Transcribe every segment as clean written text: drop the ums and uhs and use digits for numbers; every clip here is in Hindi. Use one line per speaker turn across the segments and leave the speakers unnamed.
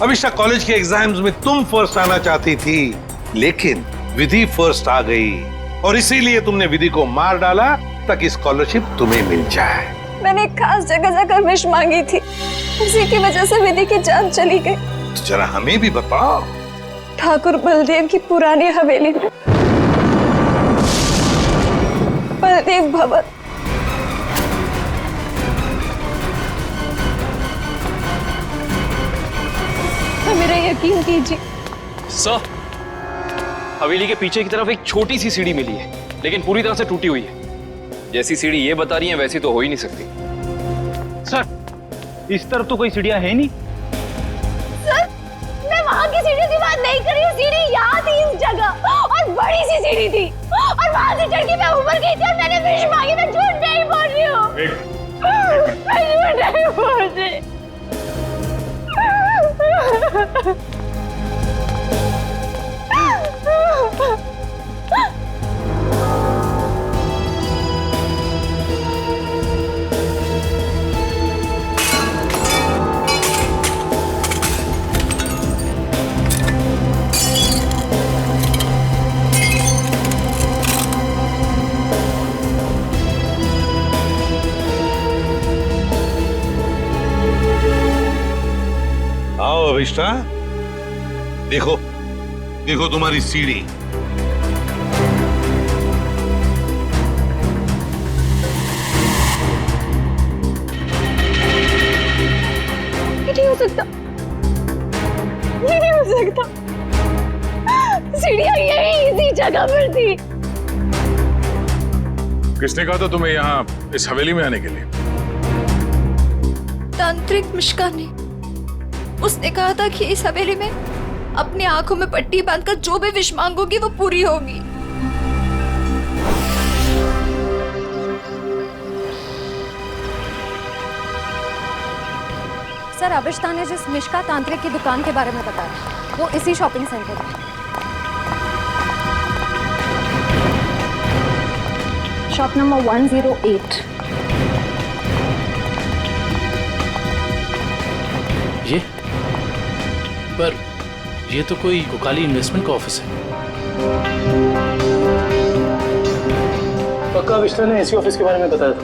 अभिषा, कॉलेज के एग्जाम्स में तुम फर्स्ट आना चाहती थी, लेकिन विधि फर्स्ट आ गई और इसीलिए तुमने विधि को मार डाला ताकि स्कॉलरशिप तुम्हें मिल जाए।
मैंने एक खास जगह जाकर विश मांगी थी, उसी की वजह से विधि की जान चली गई।
तो जरा हमें भी बताओ।
ठाकुर बलदेव की पुरानी हवेली में बलदेव भवन। तो मेरा यकीन कीजिए
सर, हवेली के पीछे की तरफ एक छोटी सी सीढ़ी मिली है, लेकिन पूरी तरह से टूटी हुई है। जैसी सीढ़ी ये बता रही है वैसी तो हो ही नहीं सकती।
सर, इस तरफ तो कोई सीढ़ियां है नहीं।
सर, मैं वहाँ की सीढ़ी की बात नहीं कर रही हूँ। सीढ़ी यहाँ थी इस जगह, और बड़ी सी सीढ़ी थी, और वहाँ से चढ़ के मैं ऊपर गई थी और मैंने विश मांगी। मैं झूठ नहीं बोल रही हूँ। मैं झूठ नहीं बोल रही।
आओ अभिष्टा, देखो देखो तुम्हारी सीढ़ी।
ये नहीं हो सकता, ये नहीं हो सकता। सीढ़ियाँ यही इसी जगह पर थी।
किसने कहा था तुम्हें यहाँ इस हवेली में आने के लिए?
तांत्रिक मिश्का ने। उसने कहा था कि इस हवेली में अपनी आंखों में पट्टी बांधकर जो भी विश मांगोगी वो पूरी होगी।
सर, अभिष्टा ने जिस मिश्का तांत्रिक की दुकान के बारे में बताया वो इसी शॉपिंग सेंटर में। Shop number 108।
ये पर ये तो कोई कोकाली इन्वेस्टमेंट का ऑफिस है।
पक्का अभिष्टा ने इसी ऑफिस के बारे में बताया था।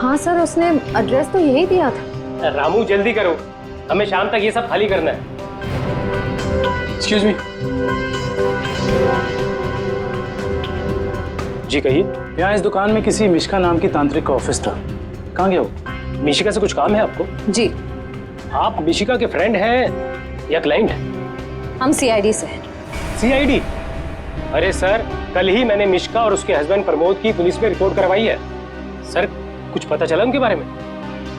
हाँ सर, उसने एड्रेस तो यही दिया था।
रामू जल्दी करो, हमें शाम तक ये सब खाली करना है। Excuse me. जी कहिए। यहाँ इस दुकान में किसी मिश्का नाम की तांत्रिक का ऑफिस था, कहाँ गया वो? मिशिका से कुछ काम है आपको?
जी।
आप मिशिका के फ्रेंड हैं या क्लाइंट हैं?
हम सीआईडी से हैं।
सीआईडी? अरे सर, कल ही मैंने मिशिका और उसके हस्बैंड प्रमोद की पुलिस में रिपोर्ट करवाई है। सर, कुछ पता चला उनके बारे में?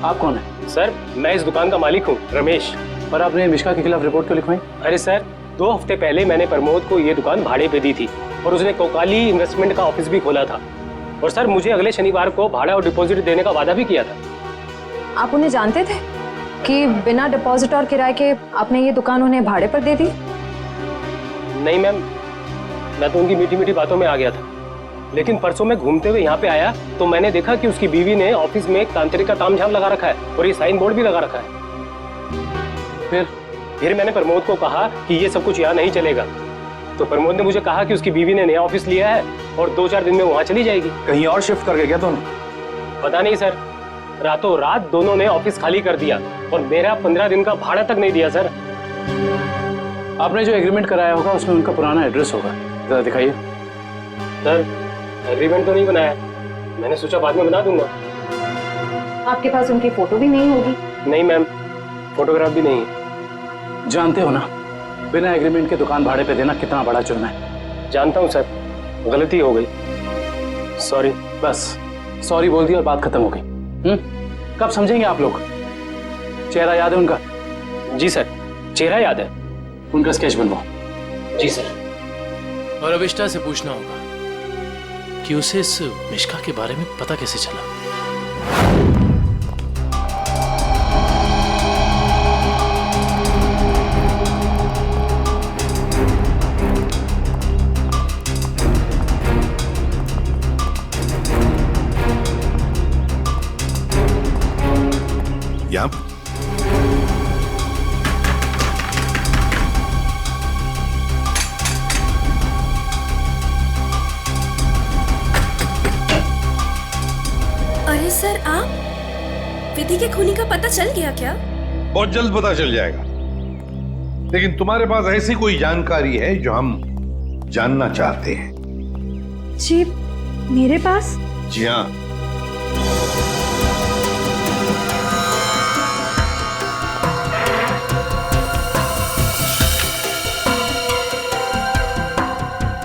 आप कौन है?
सर, मैं इस दुकान का मालिक हूँ, रमेश।
पर आपने मिशिका के खिलाफ रिपोर्ट क्यों लिखवाई?
अरे सर, 2 हफ्ते पहले मैंने प्रमोद को ये दुकान भाड़े पे दी थी और उसने कोकाली इन्वेस्टमेंट का ऑफिस भी खोला था। और सर, मुझे अगले शनिवार को भाड़ा और डिपॉजिट देने का वादा भी किया था।
आप उन्हें जानते थे कि बिना डिपॉजिट और किराए के आपने ये दुकान उन्हें भाड़े पर दे दी?
नहीं मैम, मैं तो उनकी मीठी मीठी बातों में आ गया था, लेकिन परसों मैं घूमते हुए यहाँ पे आया तो मैंने देखा कि उसकी बीवी ने ऑफिस में एक तांत्रिक का तामझाम लगा रखा है और ये साइन बोर्ड भी लगा रखा है। फिर मैंने प्रमोद को कहा कि ये सब कुछ यहाँ नहीं चलेगा, तो प्रमोद ने मुझे कहा कि उसकी बीवी ने नया ऑफिस लिया है और 2-4 दिन में वहाँ चली जाएगी।
कहीं और शिफ्ट करके गया दोनों?
पता नहीं सर, रातों रात दोनों ने ऑफिस खाली कर दिया और मेरा 15 दिन का भाड़ा तक नहीं दिया। सर,
आपने जो एग्रीमेंट कराया होगा उसमें उनका पुराना एड्रेस होगा, जरा दिखाइए।
सर, एग्रीमेंट तो नहीं बनाया, मैंने सोचा बाद में बना दूंगा।
आपके पास उनकी फोटो भी नहीं होगी?
नहीं मैम, फोटोग्राफ भी नहीं है।
जानते हो ना, बिना एग्रीमेंट के दुकान भाड़े पे देना कितना बड़ा जुर्म है।
जानता हूँ सर, गलती हो गई, सॉरी।
बस सॉरी बोल दी और बात खत्म हो गई। कब समझेंगे आप लोग? चेहरा याद है उनका?
जी सर, चेहरा याद है।
उनका स्केच बनवाओ।
जी सर।
और अभिष्टा से पूछना होगा कि उसे इस मिश्का के बारे में पता कैसे चला।
विधि के खूनी का पता चल गया क्या?
बहुत जल्द पता चल जाएगा, लेकिन तुम्हारे पास ऐसी कोई जानकारी है जो हम जानना चाहते हैं?
जी मेरे पास?
जी हाँ।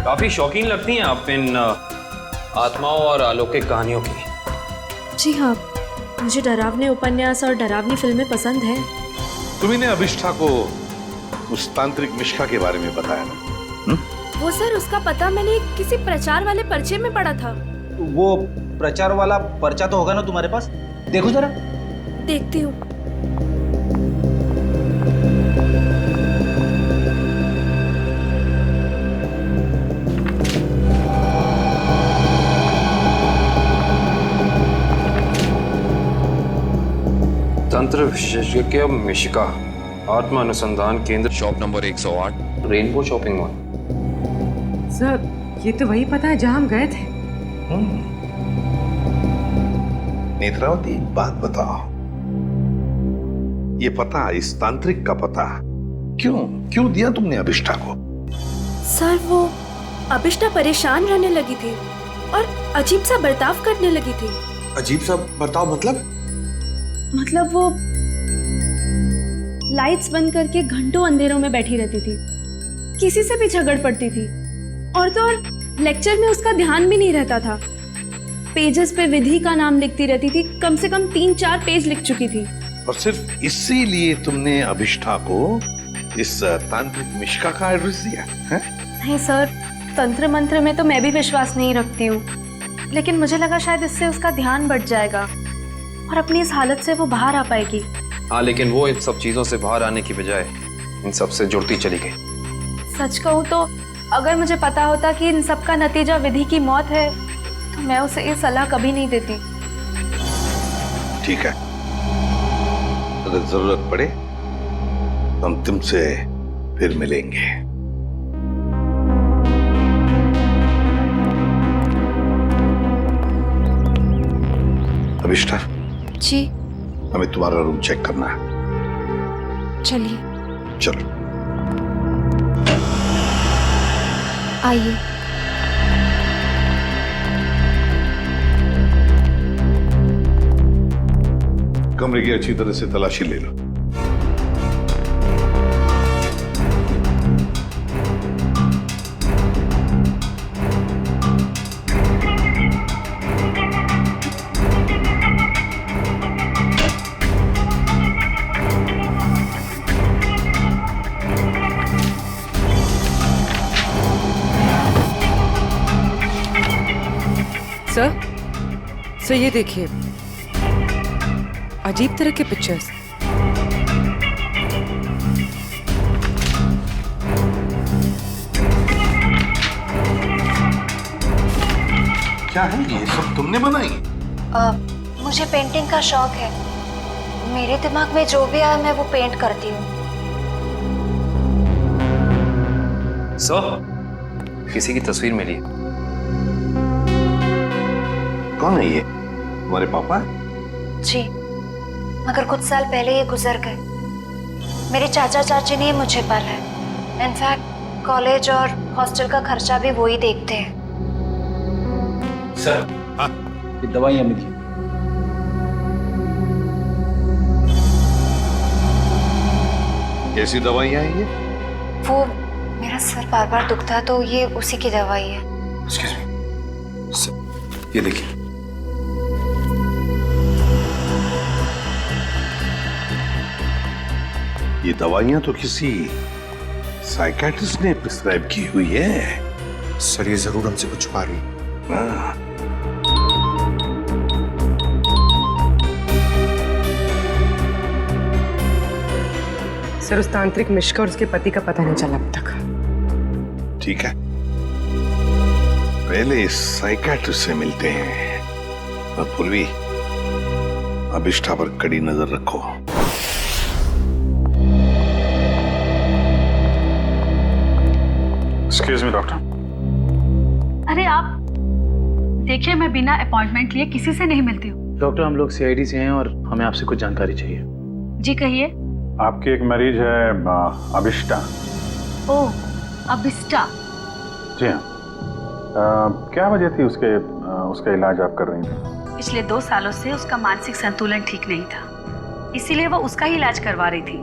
काफी शौकीन लगती हैं आप इन आत्माओं और अलौकिक कहानियों की।
जी हाँ, मुझे डरावने उपन्यास और डरावनी फिल्में पसंद हैं।
तुम्ही अभिष्ठा को उस तांत्रिक मिश्का के बारे में बताया ना?
वो सर, उसका पता मैंने किसी प्रचार वाले पर्चे में पढ़ा था।
वो प्रचार वाला पर्चा तो होगा ना तुम्हारे पास? देखो जरा।
देखती हूँ।
तंत्र विशेषज्ञ मिशिका, आत्मा अनुसंधान केंद्र, shop number 108, rainbow shopping mall.
Sir, ये तो वही पता है जहां हम गए थे।
नेत्रावती, एक बात बताओ, ये पता, इस तांत्रिक का पता क्यों दिया तुमने अभिष्ठा को?
सर, वो अभिष्ठा परेशान रहने लगी थी और अजीब सा बर्ताव करने लगी थी।
अजीब सा बर्ताव
मतलब वो लाइट्स बंद करके घंटों अंधेरों में बैठी रहती थी, किसी से भी झगड़ पड़ती थी, और तो और लेक्चर में उसका ध्यान भी नहीं रहता था। पेजेस पे विधि का नाम लिखती रहती थी, कम से कम 3-4 पेज लिख चुकी थी।
और सिर्फ इसीलिए तुमने अभिष्ठा को इस तांत्रिक मिश्का का एड्रेस दिया है?
नहीं सर, तंत्र मंत्र में तो मैं भी विश्वास नहीं रखती हूँ, लेकिन मुझे लगा शायद इससे उसका ध्यान बढ़ जाएगा और अपनी इस हालत से वो बाहर आ पाएगी।
हाँ, लेकिन वो इन सब चीजों से बाहर आने की बजाय इन सब से जुड़ती चली गई।
सच कहूँ तो अगर मुझे पता होता कि इन सब का नतीजा विधि की मौत है, तो मैं उसे ये सलाह कभी नहीं देती।
ठीक है, अगर जरूरत पड़े तो हम तुमसे फिर मिलेंगे। अभिष्ठा
जी,
हमें तुम्हारा रूम चेक करना है।
चलिए।
चलो
आइए।
कमरे की अच्छी तरह से तलाशी ले लो।
सर ये देखिए, अजीब तरह के पिक्चर्स।
क्या है ये सब तुमने बनाई?
मुझे पेंटिंग का शौक है, मेरे दिमाग में जो भी आया मैं वो पेंट करती हूँ।
सर, किसी की तस्वीर मिली है।
कौन है ये? तुम्हारे पापा?
जी, मगर कुछ साल पहले ये गुजर गए। मेरे चाचा चाची ने मुझे पाला है। इनफैक्ट कॉलेज और हॉस्टल का खर्चा भी वो ही देखते हैं।
सर, हाँ, ये दवाइयां मिली।
कैसी दवाइयां हैं ये?
वो मेरा सर बार बार दुखता है तो ये उसी की दवाई है।
Excuse me. सर, ये देखिए।
ये दवाइयां तो किसी साइकियाट्रिस्ट ने प्रिस्क्राइब की हुई है।
सर, ये जरूर हमसे कुछ छुपा रही है।
सर, उस तांत्रिक मिश्का और उसके पति का पता नहीं चला अब तक।
ठीक है, पहले इस साइकियाट्रिस्ट से मिलते हैं और पूर्वी अभिष्ठा पर कड़ी नजर रखो।
Excuse me doctor.
अरे आप देखिए, मैं बिना अपॉइंटमेंट लिए किसी से नहीं मिलती हूँ।
डॉक्टर, हम लोग सीआईडी से हैं और हमें आपसे कुछ जानकारी चाहिए।
जी कहिए।
आपकी एक मरीज है अभिष्टा।
ओह, अभिष्टा।
जी हाँ। क्या वजह थी उसका इलाज आप कर रही थी?
पिछले 2 सालों से उसका मानसिक संतुलन ठीक नहीं था, इसीलिए वो उसका ही इलाज करवा रही थी।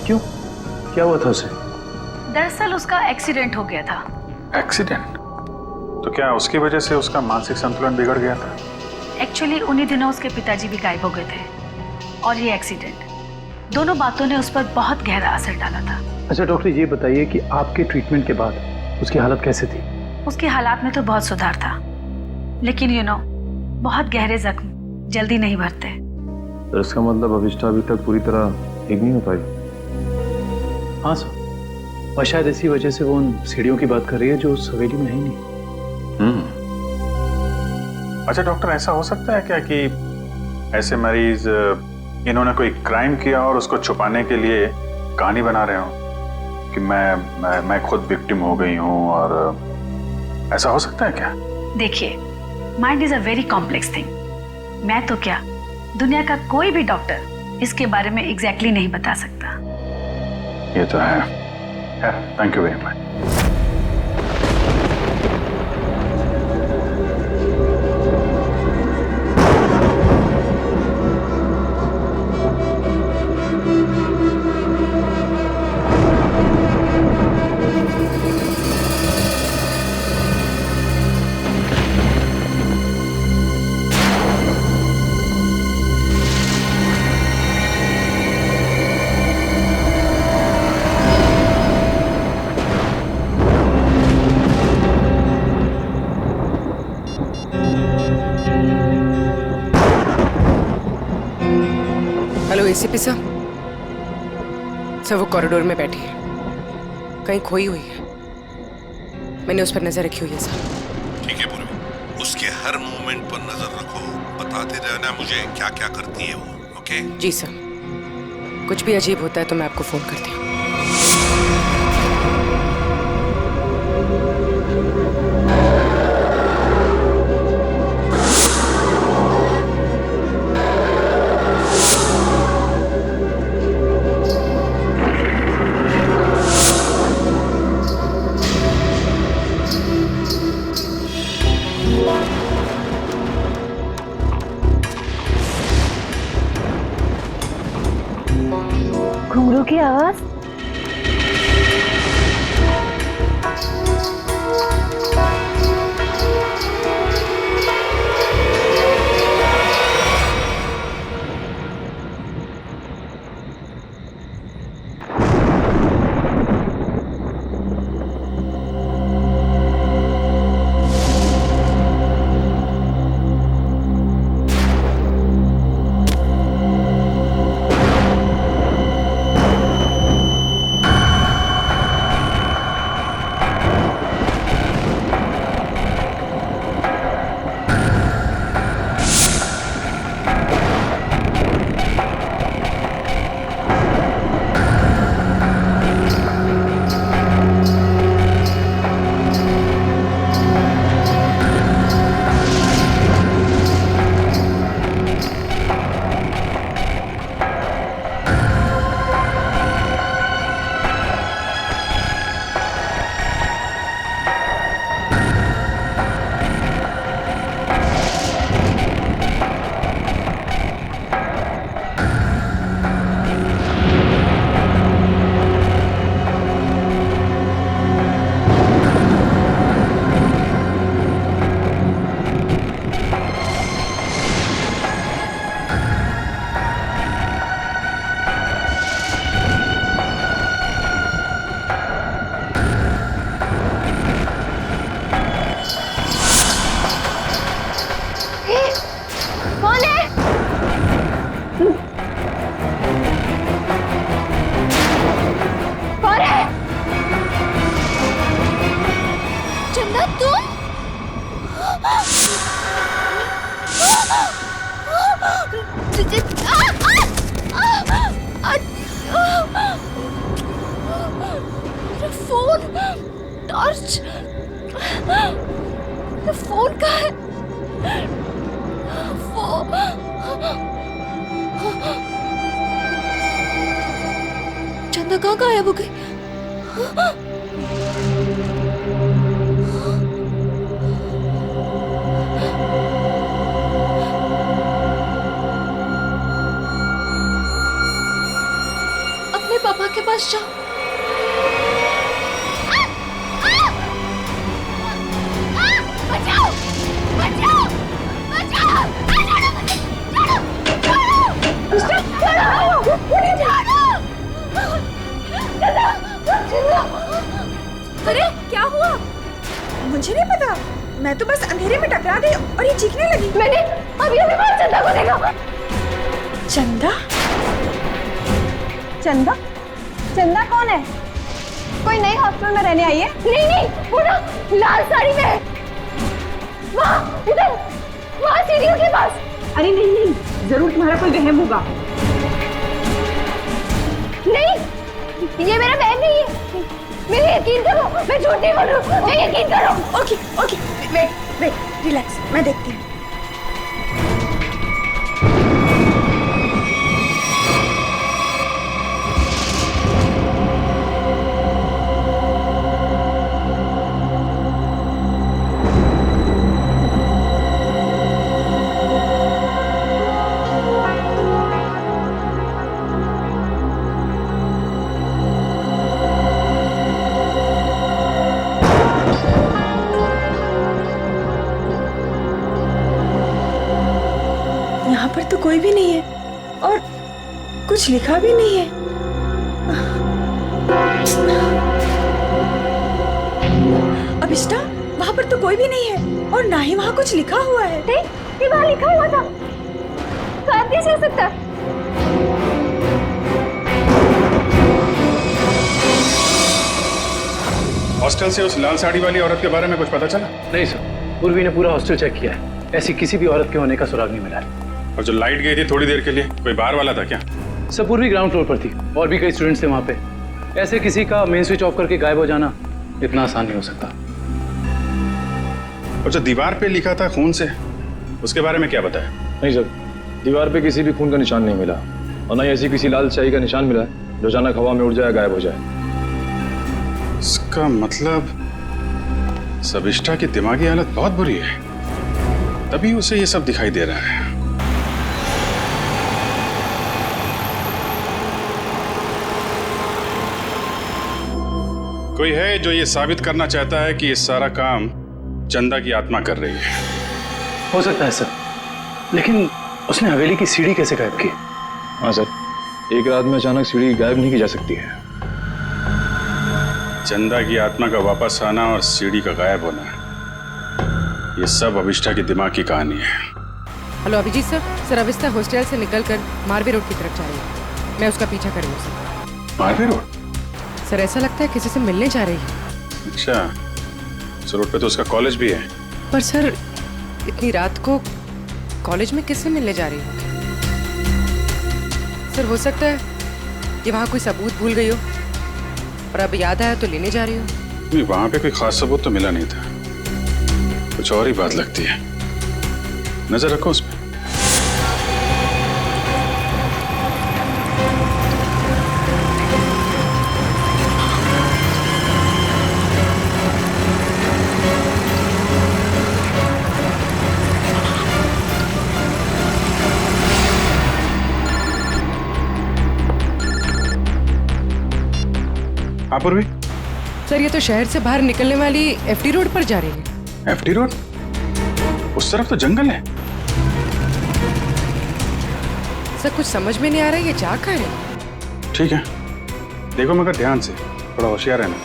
क्यों? क्या हुआ था उसे?
दरअसल उसका एक्सीडेंट हो गया था।
एक्सीडेंट? तो क्या उसकी वजह से उसका मानसिक संतुलन बिगड़ गया था?
एक्चुअली उन्हीं दिनों उसके पिताजी भी गायब हो गए थे और ये एक्सीडेंट, दोनों बातों ने उस पर बहुत गहरा असर डाला था।
अच्छा डॉक्टर, ये बताइए कि आपके ट्रीटमेंट के बाद उसकी हालत कैसे थी?
उसकी हालात में तो बहुत सुधार था, लेकिन बहुत गहरे जख्म जल्दी नहीं भरते।
तो इसका मतलब अभिष्टा अभी तक पूरी तरह ठीक नहीं हो पाई?
हाँ सर, और शायद इसी वजह से वो उन सीढ़ियों की बात कर रही है जो उस हवेली में है ही नहीं।
अच्छा डॉक्टर, ऐसा हो सकता है क्या कि ऐसे मरीज इन्होंने कोई क्राइम किया और उसको छुपाने के लिए कहानी बना रहे हो कि मैं खुद विक्टिम हो गई हूँ, और ऐसा हो सकता है क्या?
देखिए, mind is a very complex thing. मैं तो क्या, दुनिया का कोई भी डॉक्टर इसके बारे में एग्जैक्टली नहीं बता सकता।
ये तो है। Thank you very much.
Hello ACP साहब। सर वो कॉरिडोर में बैठी है, कहीं खोई हुई है। मैंने उस पर नजर रखी हुई है सर।
ठीक है पूर्वी, उसके हर मूवमेंट पर नजर रखो, बताते रहना मुझे क्या क्या करती है वो। ओके?
जी सर, कुछ भी अजीब होता है तो मैं आपको फोन करती हूँ।
घुंघरू की आवाज।
फोन कहाँ है? चंदा कहाँ गायब हो गई? अपने पापा के पास जाओ।
बचाओ बचाओ बचाओ!
अरे क्या हुआ? मुझे नहीं पता, मैं तो बस अंधेरे में टकरा गई और ये चीखने लगी।
मैंने अभी बाहर चंदा को देखा।
चंदा?
चंदा? चंदा कौन है? कोई नई हॉस्टल में रहने आई है? नहीं नहीं, वो ना लाल साड़ी में है। वहाँ इधर, वहाँ सीढ़ियों के पास।
अरे नहीं नहीं, जरूर तुम्हारा कोई वहम होगा।
नहीं, ये मेरा बहन नहीं है। मेरे यकीन करो, मैं झूठ नहीं बोल रही हूँ। मैं यकीन करो।
Okay okay, wait wait, relax, मैं देखती हूँ। यहाँ पर तो कोई भी नहीं है और कुछ लिखा भी नहीं है। अभिष्टा, वहाँ पर तो कोई भी नहीं है और ना ही वहाँ कुछ लिखा हुआ है।
ये वहाँ लिखा हुआ था, शायद कैसे हो सकता है?
हॉस्टल से उस लाल साड़ी वाली औरत के बारे में कुछ पता चला?
नहीं सर, पूर्वी ने पूरा हॉस्टल चेक किया है, ऐसी किसी भी औरत के होने का सुराग नहीं मिला है।
और जो लाइट गई थी थोड़ी देर के लिए, कोई बाहर वाला था क्या?
सब पूर्वी ग्राउंड फ्लोर पर थी और भी कई स्टूडेंट्स थे वहाँ पे। ऐसे किसी का मेन स्विच ऑफ करके गायब हो जाना इतना आसान नहीं हो सकता।
और जो दीवार पे लिखा था खून से, उसके बारे में क्या बताया?
नहीं सर, दीवार पे किसी भी खून का निशान नहीं मिला और ना ही ऐसी किसी लाल स्याही का निशान मिला है जो अचानक हवा में उड़ जाए, गायब हो जाए।
इसका मतलब सबिष्टा की दिमागी हालत बहुत बुरी है, तभी उसे ये सब दिखाई दे रहा है। कोई है जो ये साबित करना चाहता है कि ये सारा काम चंदा की आत्मा कर रही है।
हो सकता है सर, लेकिन उसने हवेली की सीढ़ी कैसे गायब की?
हाँ सर, एक रात में अचानक सीढ़ी गायब नहीं की जा सकती है।
चंदा की आत्मा का वापस आना और सीढ़ी का गायब होना, ये सब अभिष्टा की दिमाग की कहानी है।
Hello Abhijit sir, sir Abhishta hostel से निकलकर मारवे रोड की तरफ जा रही है। मैं उसका पीछा कर रही हूँ सर।
मारवे रोड?
सर ऐसा लगता है किसी से मिलने जा रही है।
अच्छा, उस रोड पे तो उसका कॉलेज भी है।
पर सर इतनी रात को कॉलेज में किससे मिलने जा रही है? सर हो सकता है ये वहाँ कोई सबूत भूल गई हो और अब याद आया तो लेने जा रही हो।
नहीं, वहाँ पे कोई खास सबूत तो मिला नहीं था, कुछ और ही बात लगती है। नजर रखो उस पर। हाँ पूर्वी?
सर ये तो शहर से बाहर निकलने वाली एफडी रोड पर जा रही है।
FD road? उस तरफ तो जंगल है।
सर कुछ समझ में नहीं आ रहा है, ये जा कहाँ है?
ठीक है, देखो मगर ध्यान से, थोड़ा होशियार रहना।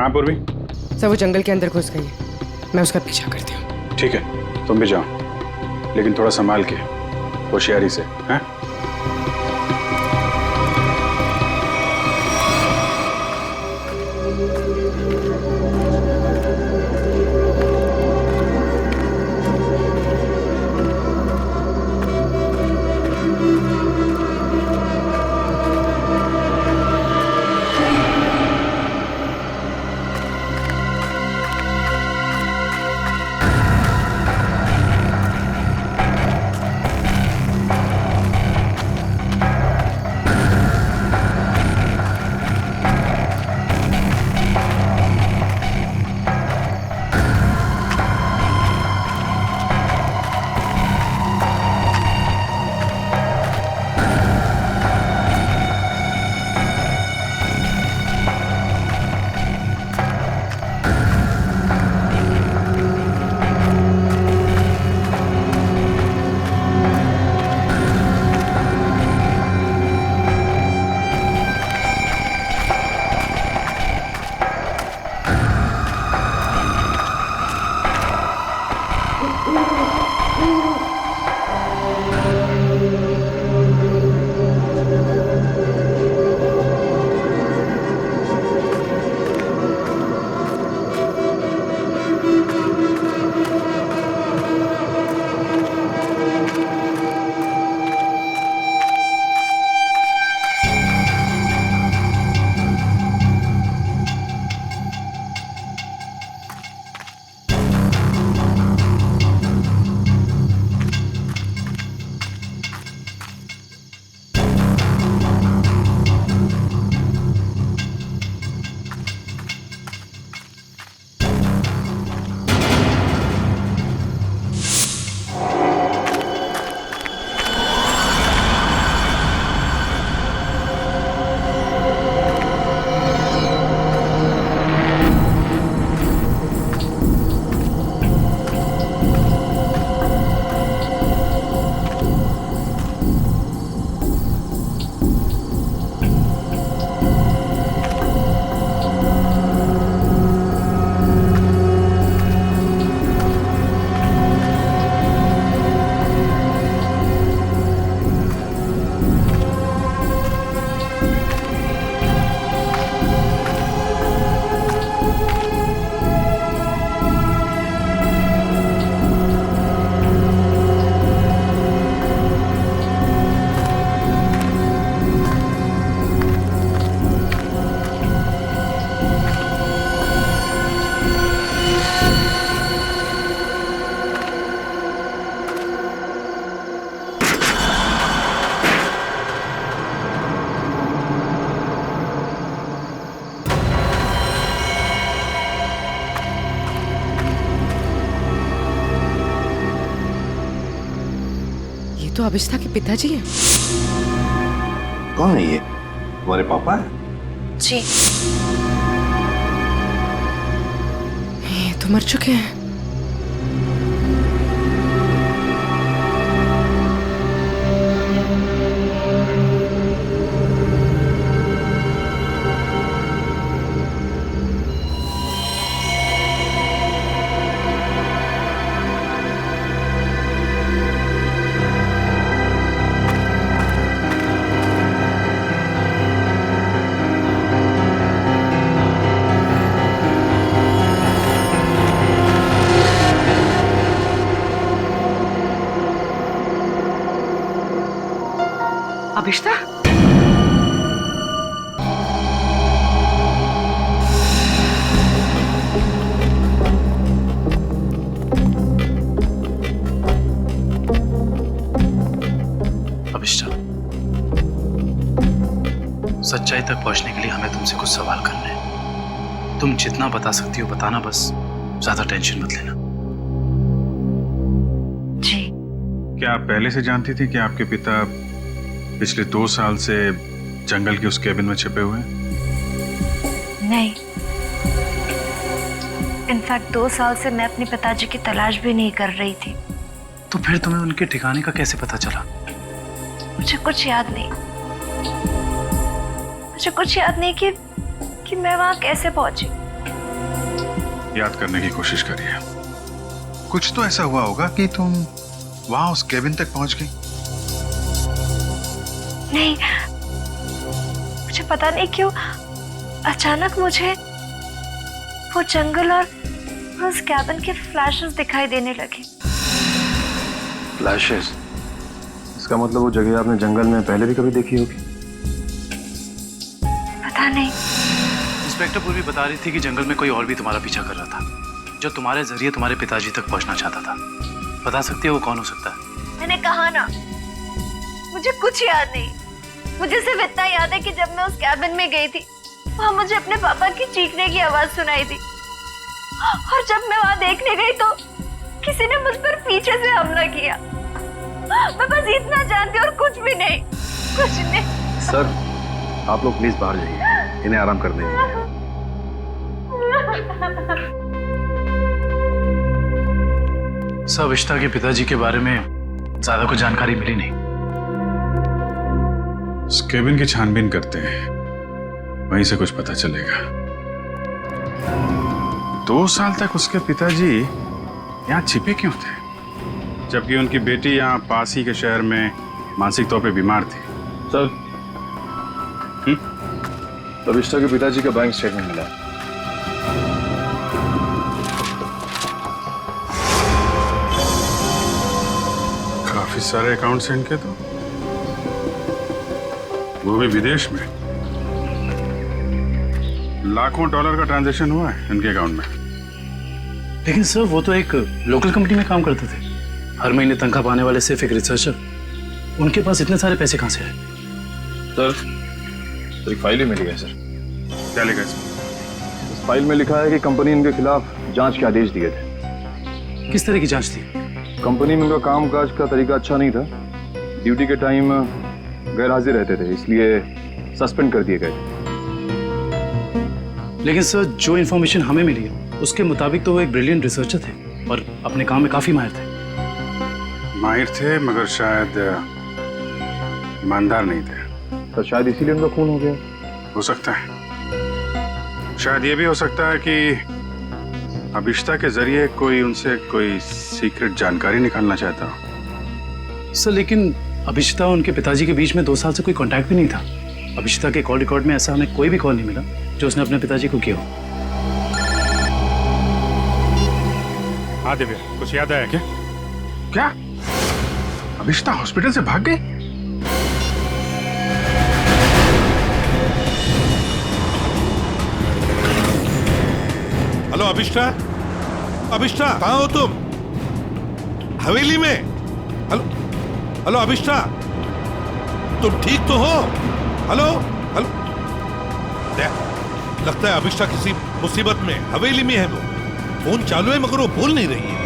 हाँ पूर्वी।
सर वो जंगल के अंदर घुस गई है, मैं उसका पीछा करती हूँ।
ठीक है, तुम भी जाओ, लेकिन थोड़ा संभाल के, होशियारी से, हैं?
तो अभिष्ठा के पिताजी हैं।
कौन है ये? तुम्हारे पापा है?
जी।
ये तो मर चुके हैं।
अभिष्ठा,
अभिष्ठा, सच्चाई तक पहुंचने के लिए हमें तुमसे कुछ सवाल करने हैं। तुम जितना बता सकती हो बताना, बस ज्यादा टेंशन मत लेना।
जी।
क्या आप पहले से जानती थी कि आपके पिता पिछले 2 साल से जंगल के उस केबिन में छिपे हुए हैं?
नहीं, इनफैक्ट 2 साल से मैं अपने पिताजी की तलाश भी नहीं कर रही थी।
तो फिर तुम्हें उनके ठिकाने का कैसे पता चला?
मुझे कुछ याद नहीं। मुझे कुछ याद नहीं कि मैं वहां कैसे पहुंची।
याद करने की कोशिश करिए। कुछ तो ऐसा हुआ होगा कि तुम वहां उस केबिन तक पहुंच गई।
नहीं, मुझे पता नहीं क्यों अचानक मुझे वो जंगल और उस कैबिन के फ्लैशेस दिखाई देने लगे।
फ्लैशेस? इसका मतलब वो जगह आपने जंगल में पहले भी कभी देखी होगी।
पता नहीं।
इंस्पेक्टर पूर्वी बता रही थी कि जंगल में कोई और भी तुम्हारा पीछा कर रहा था, जो तुम्हारे जरिए तुम्हारे पिताजी तक पहुंचना चाहता था। बता सकती है वो कौन हो सकता है?
मैंने कहा ना, मुझे कुछ याद नहीं। मुझे सिर्फ इतना याद है कि जब मैं उस कैबिन में गई थी, वहां मुझे अपने पापा की चीखने की आवाज सुनाई दी, और जब मैं वहां देखने गई तो किसी ने मुझ पर पीछे से हमला किया। मैं बस इतना जानती हूँ और कुछ भी नहीं, कुछ नहीं।
सर, आप लोग प्लीज बाहर जाइए, इन्हें आराम कर देंगे।
सब अभिष्टा के पिताजी के बारे में ज्यादा कुछ जानकारी मिली नहीं।
उस केबिन की छानबीन करते हैं, वहीं से कुछ पता चलेगा। 2 साल तक उसके पिताजी यहाँ छिपे क्यों थे, जबकि उनकी बेटी यहाँ पास ही के शहर में मानसिक तौर पे बीमार थी?
सर, अभिष्टा के पिताजी का बैंक स्टेटमेंट मिला।
काफी सारे अकाउंट्स हैं इनके, तो वो भी विदेश में। लाखों डॉलर का ट्रांजैक्शन हुआ है इनके अकाउंट में।
लेकिन सर, वो तो एक लोकल कंपनी में काम करते थे, हर महीने तनख्वाह पाने वाले सिर्फ एक रिसर्चर। उनके पास इतने सारे पैसे कहां से आए?
सर, एक फाइल ही मिली है सर।
क्या लिखा है इसमें?
इस फाइल में लिखा है कि कंपनी इनके खिलाफ जांच के आदेश दिए थे।
किस तरह की जांच थी?
कंपनी में उनका कामकाज का तरीका अच्छा नहीं था, ड्यूटी के टाइम गैर हाजिर रहते थे, इसलिए सस्पेंड कर दिए गए।
लेकिन सर, जो इन्फॉर्मेशन हमें मिली है उसके मुताबिक तो वो एक ब्रिलियंट रिसर्चर थे और अपने काम में काफी माहिर थे।
माहिर थे, मगर शायद ईमानदार नहीं थे।
तो शायद इसीलिए उनका खून हो गया।
हो सकता है। शायद ये भी हो सकता है कि अभिष्टा के जरिए कोई उनसे कोई सीक्रेट जानकारी निकालना चाहता हो।
सर, लेकिन अभिष्टा और उनके पिताजी के बीच में 2 साल से कोई कांटेक्ट भी नहीं था। अभिष्टा के कॉल रिकॉर्ड में ऐसा हमें कोई भी कॉल नहीं मिला जो उसने अपने पिताजी को किया हो।
हाँ दिव्या, कुछ याद आया क्या? क्या अभिष्टा हॉस्पिटल से भाग गई?
हेलो अभिष्टा, अभिष्टा कहाँ हो तुम? हवेली में? हेलो हेलो अभिष्टा, तुम ठीक तो हो? हेलो हेलो, लगता है अभिष्टा किसी मुसीबत में हवेली में है। वो फोन चालू है मगर वो बोल नहीं रही है।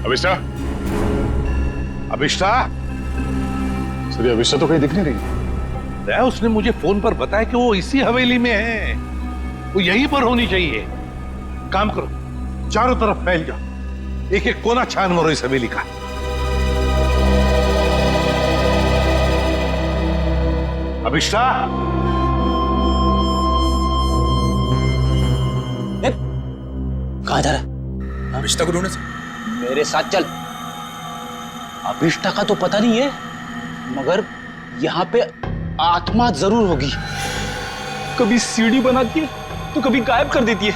अभिष्टा,
अभिष्टा?
सर, अभिष्टा तो कहीं दिख नहीं रही।
उसने मुझे फोन पर बताया कि वो इसी हवेली में है, वो यहीं पर होनी चाहिए। काम करो, चारों तरफ फैल जाओ, एक एक कोना छान मारो इस हवेली का। अभिष्टा,
कहाँ जा रहा है? अभिष्टा को ढूंढने से मेरे साथ चल। अभिष्टा का तो पता नहीं है, मगर यहाँ पे आत्मा जरूर होगी। कभी सीढ़ी बनाती है तो कभी गायब कर देती है।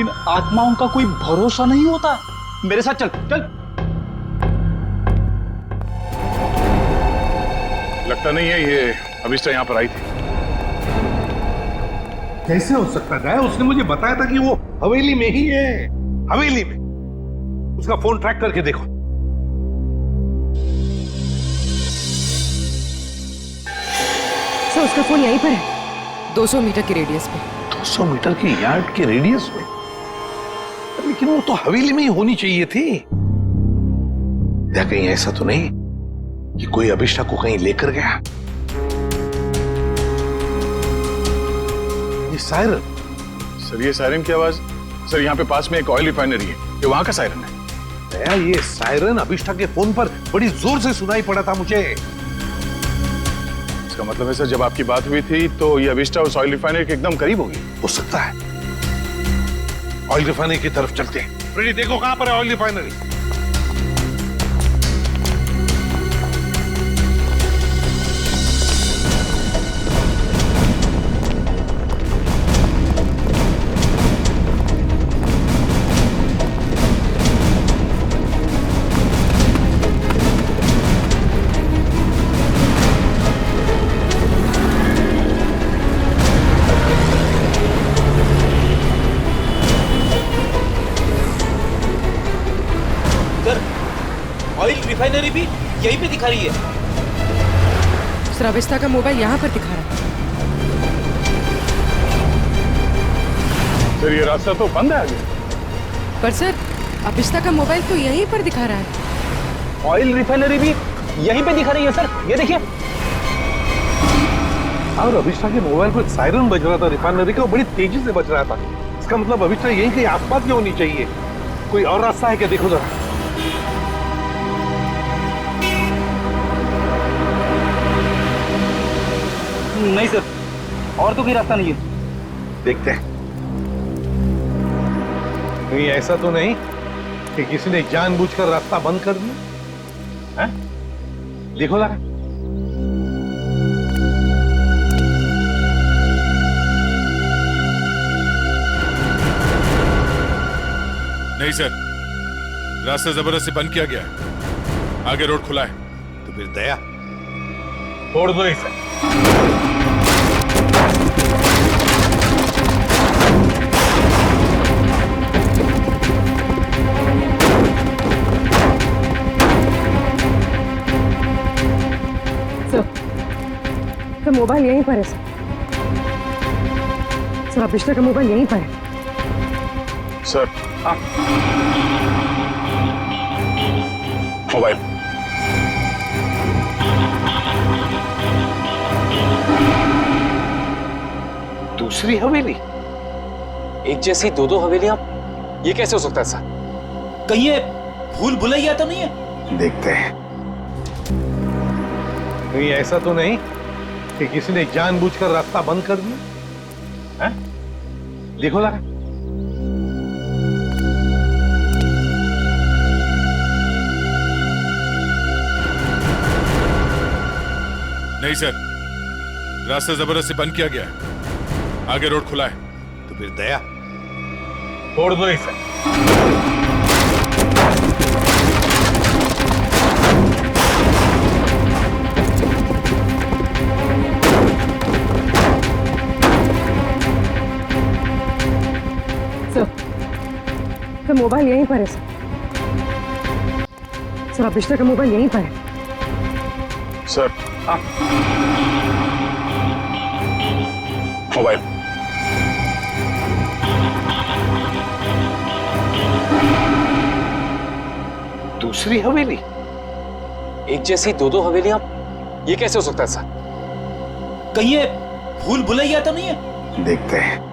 इन आत्माओं का कोई भरोसा नहीं होता। मेरे साथ चल चल।
लगता नहीं है ये अभिष्टा यहाँ पर आई थी।
कैसे हो सकता है? उसने मुझे बताया था कि वो हवेली में ही है, हवेली में। उसका फोन ट्रैक करके देखो।
सर उसका फोन यहीं पर है, 200 मीटर की रेडियस पे।
200 मीटर की यार्ड के रेडियस में? लेकिन वो तो हवेली में ही होनी चाहिए थी। या कहीं ऐसा तो नहीं कि कोई अभिष्टा को कहीं लेकर गया? ये सायरन।
सर ये सायरन की आवाज, सर यहाँ पे पास में एक ऑयल रिफाइनरी है, ये वहां का सायरन है।
दया, ये सायरन अभिष्टा के फोन पर बड़ी जोर से सुनाई पड़ा था मुझे।
इसका मतलब है सर जब आपकी बात हुई थी तो ये अभिष्टा उस ऑयल रिफाइनरी के एकदम करीब होगी।
हो सकता है। ऑयल रिफाइनरी की तरफ चलते हैं। फ्रेडी देखो कहां पर है ऑयल रिफाइनरी।
ऑयल रिफाइनरी भी यहीं पे दिखा रही है।
सर अभिष्टा का मोबाइल यहाँ पर दिखा रहा है।
सर ये रास्ता तो बंद है आगे।
पर सर अभिष्टा का मोबाइल तो यहीं पर दिखा रहा है।
ऑयल रिफाइनरी भी यहीं पे दिखा रही है सर, ये देखिए।
और अभिष्टा के मोबाइल पर सायरन बज रहा था रिफाइनरी का, बड़ी तेजी से बज रहा था। इसका मतलब अभिष्टा यहीं कहीं आसपास में होनी चाहिए। कोई और रास्ता है क्या? देखो जरा।
नहीं सर, और तो कोई रास्ता नहीं है।
देखते हैं। कहीं ऐसा तो नहीं कि किसी ने जानबूझकर रास्ता बंद कर दिया है? देखो जरा।
नहीं सर, रास्ता जबरदस्ती बंद किया गया है। आगे रोड खुला है।
तो फिर दया छोड़ दो इसे।
सर मोबाइल यहीं पर है सर। सर अभिष्टा का मोबाइल यहीं पर है।
Sir mobile.
दूसरी हवेली?
एक जैसी दो दो हवेलियां, ये कैसे हो सकता है सर? कहीं ये भूल भुलैया तो नहीं है?
देखते हैं। कहीं ऐसा तो नहीं कि किसी ने जानबूझकर रास्ता बंद कर दिया है? देखो जरा।
नहीं सर, रास्ता जबरदस्ती बंद किया गया है। आगे रोड खुला है।
तो फिर दया छोड़ दो इसे।
सर मोबाइल यहीं पर है सर। सर अभिष्टा का मोबाइल यहीं पर है।
Sir mobile.
दूसरी हवेली?
एक जैसी दो दो हवेलियां, ये कैसे हो सकता है सर? कहीं ये भूल भुलैया तो नहीं है?
देखते हैं।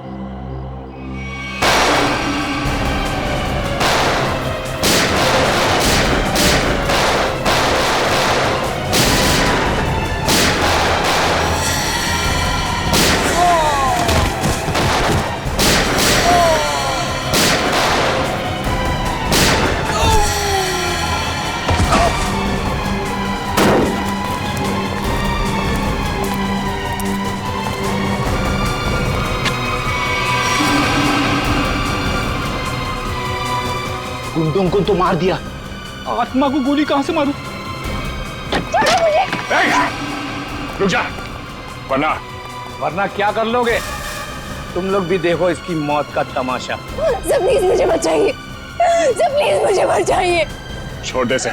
गुंडों को तो मार दिया, आत्मा को गोली कहां से मारूं?
रुक जा,
वरना क्या कर लोगे? तुम लोग भी देखो इसकी मौत का तमाशा।
सब प्लीज मुझे बचाइए। सर प्लीज मुझे बचाइए।
छोटे से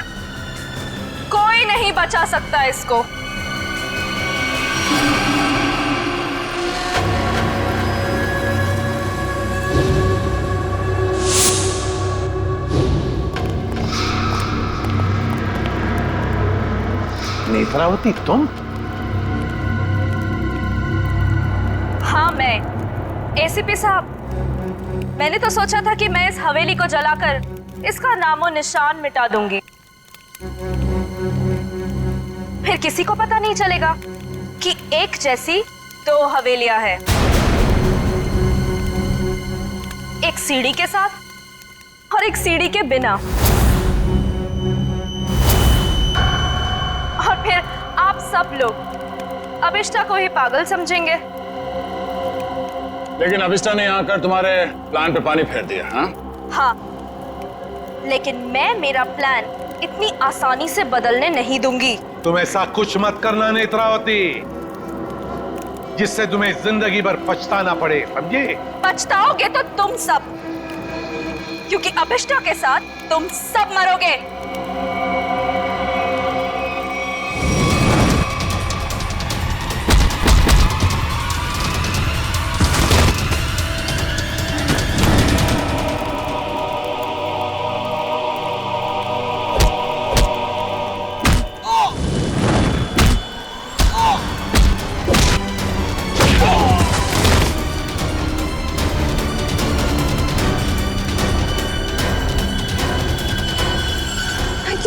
कोई नहीं बचा सकता इसको।
नेत्रावती तुम?
हाँ मैं। एसीपी साहब, मैंने तो सोचा था कि मैं इस हवेली को जलाकर इसका नामो निशान मिटा दूंगी, फिर किसी को पता नहीं चलेगा कि एक जैसी दो हवेलियां हैं, एक सीढ़ी के साथ और एक सीढ़ी के बिना। और फिर आप सब लोग अभिष्टा को ही पागल समझेंगे।
लेकिन अभिष्टा ने यहाँ आकर तुम्हारे प्लान पे पानी फेर दिया।
हाँ, लेकिन मैं मेरा प्लान इतनी आसानी से बदलने नहीं दूंगी।
तुम ऐसा कुछ मत करना नेत्रावती जिससे तुम्हें जिंदगी भर पछताना पड़े, समझे?
पछताओगे तो तुम सब, क्योंकि अभिष्टा के साथ तुम सब मरोगे।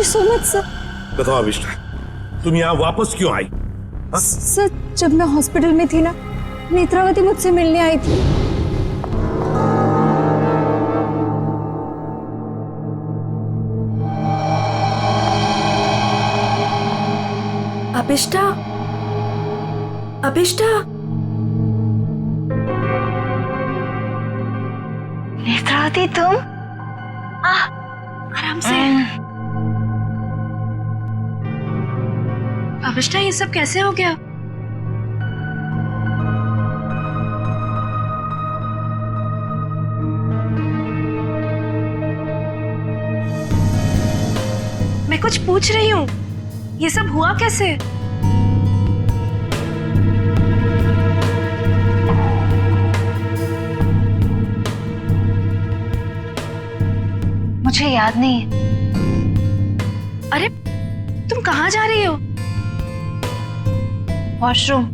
So much sir.
बताओ अभिष्टा, तुम यहाँ वापस क्यों आई?
सर जब मैं हॉस्पिटल में थी ना, नेत्रावती मुझसे मिलने आई थी।
अभिष्टा, अभिष्टा,
नेत्रावती तुम?
आराम से। अभिष्टा ये सब कैसे हो गया? मैं कुछ पूछ रही हूँ, ये सब हुआ कैसे?
मुझे याद नहीं है।
अरे तुम कहाँ जा रही हो?
वॉशरूम।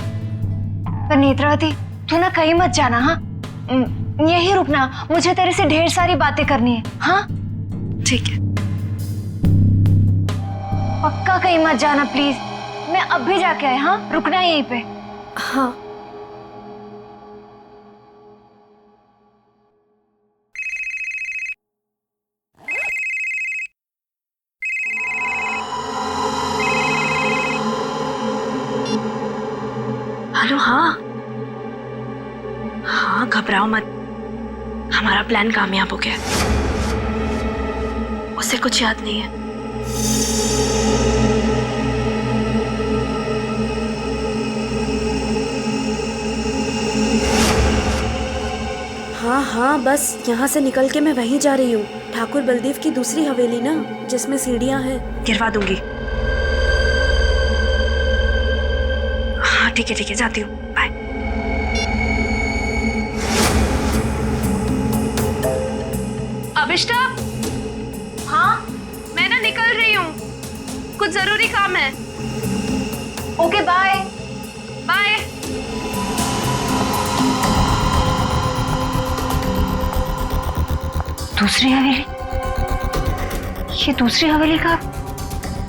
पर नेत्रावती तू ना कहीं मत जाना, हाँ? यहीं रुकना, मुझे तेरे से ढेर सारी बातें करनी है। हाँ
ठीक है।
पक्का कहीं मत जाना प्लीज। मैं अब भी जाके आए, हाँ? रुकना यहीं पे।
हाँ। हेलो। हाँ हाँ, घबराओ मत, हमारा प्लान कामयाब हो गया। उसे कुछ याद नहीं है। हाँ हाँ, बस यहाँ से निकल के मैं वहीं जा रही हूँ, ठाकुर बलदेव की दूसरी हवेली ना, जिसमें सीढ़ियाँ हैं, गिरवा दूंगी। हाँ ठीक है, जाती हूँ, बाय। अभिष्टा। हाँ मैं ना निकल रही हूँ, कुछ जरूरी काम है।
Okay bye.
बाय।
दूसरी हवेली? ये दूसरी हवेली का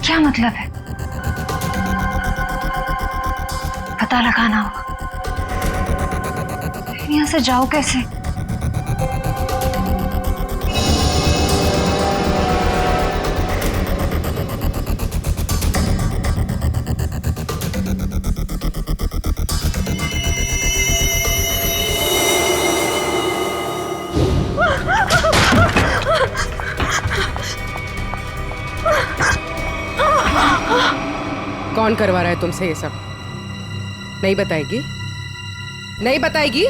क्या मतलब है? पता लगाना होगा। यहाँ से जाओ कैसे?
कौन करवा रहा है तुमसे ये सब? नहीं बताएगी? नहीं बताएगी?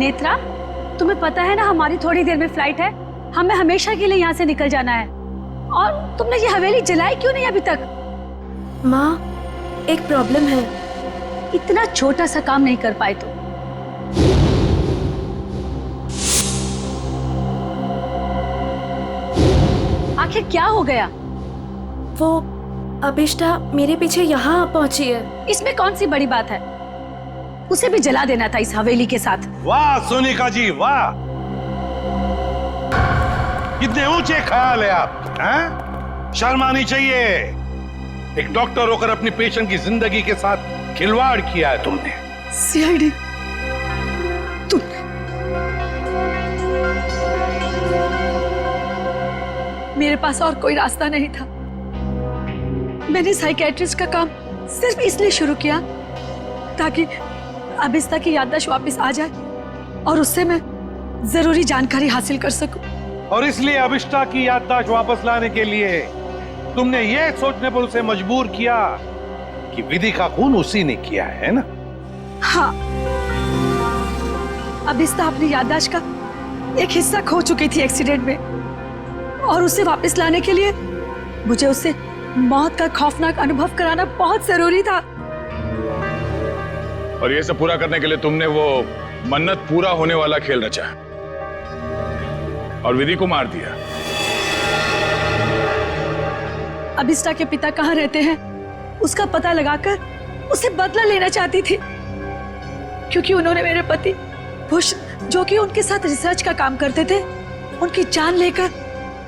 नेत्रा, तुम्हें पता है ना हमारी थोड़ी देर में फ्लाइट है, हमें हमेशा के लिए यहाँ से निकल जाना है। और तुमने ये हवेली जलाई क्यों नहीं अभी तक?
माँ, एक प्रॉब्लम है।
इतना छोटा सा काम नहीं कर पाए तुम। आखिर क्या हो गया?
वो अभिष्टा मेरे पीछे यहाँ पहुंची है।
इसमें कौन सी बड़ी बात है? उसे भी जला देना था इस हवेली के साथ।
वाह सोनिका जी वाह, कितने ऊंचे ख्याल है आप, हैं? शर्म आनी चाहिए। एक डॉक्टर होकर अपनी पेशेंट की जिंदगी के साथ खिलवाड़ किया है तुमने।
सीआईडी, मेरे पास और कोई रास्ता नहीं था। मैंने साइकेट्रिस्ट का काम सिर्फ इसलिए शुरू किया ताकि अभिष्टा की याददाश्त वापस आ जाए और उससे मैं जरूरी जानकारी हासिल कर सकूं।
और इसलिए अभिष्टा की याददाश्त वापस लाने के लिए तुमने ये सोचने पर उसे मजबूर किया कि विधि का खून उसी ने किया है ना?
हाँ, अभिष्टा अपनी याददाश्त का एक हिस्सा खो चुकी थी एक्सीडेंट में, और उसे वापस लाने के लिए मुझे उससे मौत का खौफनाक अनुभव कराना बहुत जरूरी था।
और ये सब पूरा करने के लिए तुमने वो मन्नत पूरा होने वाला खेल रचा और विधि को मार दिया।
अभिष्टा के पिता कहाँ रहते हैं उसका पता लगाकर उसे बदला लेना चाहती थी, क्योंकि उन्होंने मेरे पति बुश, जो कि उनके साथ रिसर्च का काम करते थे, उनकी जान लेकर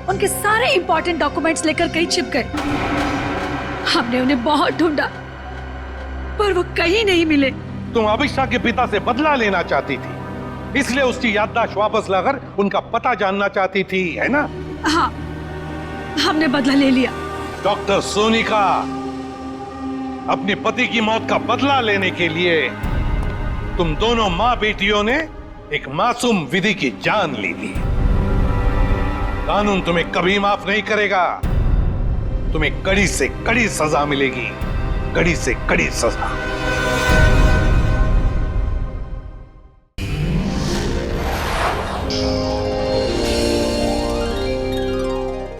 उनके सारे इंपॉर्टेंट डॉक्यूमेंट्स लेकर कहीं छिप गए। हमने उन्हें बहुत ढूंढा पर वो कहीं नहीं मिले।
तुम अभिष्टा के पिता से बदला लेना चाहती थी, इसलिए उसकी याददाश्त वापस लाकर उनका पता जानना चाहती थी, है ना?
हाँ, हमने बदला ले लिया।
डॉक्टर सोनिका, अपने पति की मौत का बदला लेने के लिए तुम दोनों मां बेटियों ने एक मासूम विधि की जान ली थी। कानून तुम्हें कभी माफ नहीं करेगा। तुम्हें कड़ी से कड़ी सजा मिलेगी, कड़ी से कड़ी सजा।